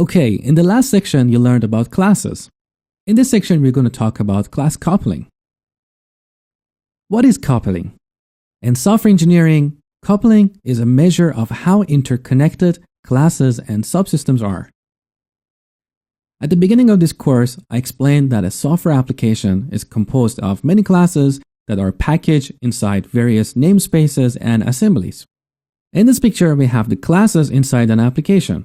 Okay, in the last section you learned about classes. In this section we're going to talk about class coupling. What is coupling? In software engineering, coupling is a measure of how interconnected classes and subsystems are. At the beginning of this course, I explained that a software application is composed of many classes that are packaged inside various namespaces and assemblies. In this picture, we have the classes inside an application.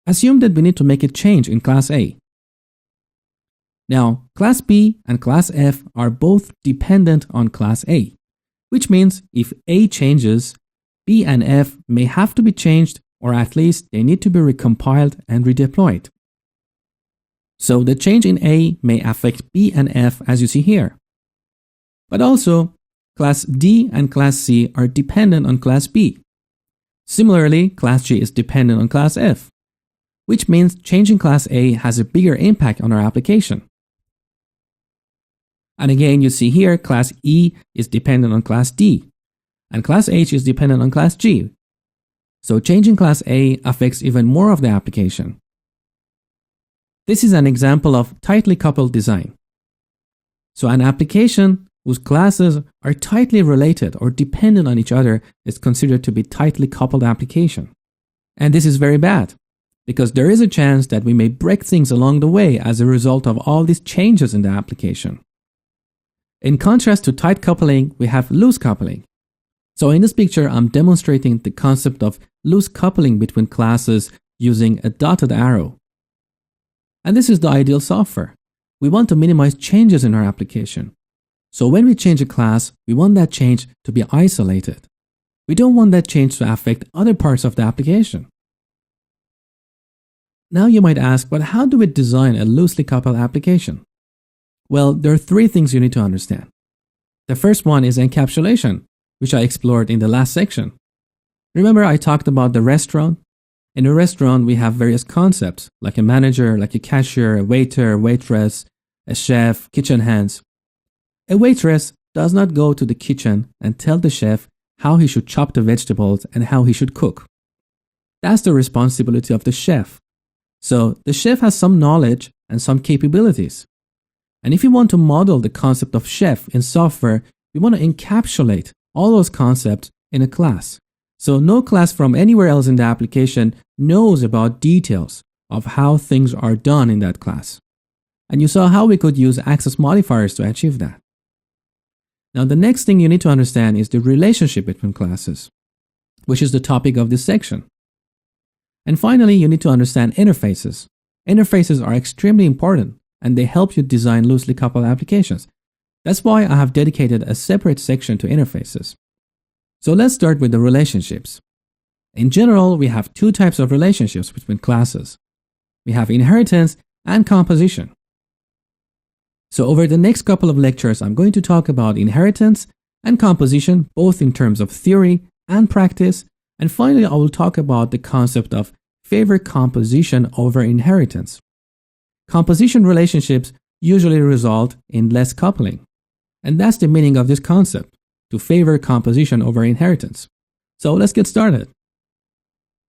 Assume that we need to make a change in class A. Now, class B and class F are both dependent on class A, which means if A changes, B and F may have to be changed, or at least they need to be recompiled and redeployed. So the change in A may affect B and F as you see here. But also, class D and class C are dependent on class B. Similarly, class G is dependent on class F, which means changing class A has a bigger impact on our application. And again, you see here, class E is dependent on class D, and class H is dependent on class G. So changing class A affects even more of the application. This is an example of tightly coupled design. So an application whose classes are tightly related or dependent on each other is considered to be tightly coupled application. And this is very bad, because there is a chance that we may break things along the way as a result of all these changes in the application. In contrast to tight coupling, we have loose coupling. So in this picture, I'm demonstrating the concept of loose coupling between classes using a dotted arrow. And this is the ideal software. We want to minimize changes in our application. So when we change a class, we want that change to be isolated. We don't want that change to affect other parts of the application. Now you might ask, but how do we design a loosely coupled application? Well, there are three things you need to understand. The first one is encapsulation, which I explored in the last section. Remember I talked about the restaurant? In a restaurant, we have various concepts, like a manager, like a cashier, a waiter, waitress, a chef, kitchen hands. A waitress does not go to the kitchen and tell the chef how he should chop the vegetables and how he should cook. That's the responsibility of the chef. So the chef has some knowledge and some capabilities. And if you want to model the concept of chef in software, we want to encapsulate all those concepts in a class. So no class from anywhere else in the application knows about details of how things are done in that class. And you saw how we could use access modifiers to achieve that. Now the next thing you need to understand is the relationship between classes, which is the topic of this section. And finally, you need to understand interfaces. Interfaces are extremely important and they help you design loosely coupled applications. That's why I have dedicated a separate section to interfaces. So let's start with the relationships. In general, we have two types of relationships between classes. We have inheritance and composition. So over the next couple of lectures, I'm going to talk about inheritance and composition, both in terms of theory and practice. And finally, I will talk about the concept of favor composition over inheritance. Composition relationships usually result in less coupling. And that's the meaning of this concept, to favor composition over inheritance. So let's get started.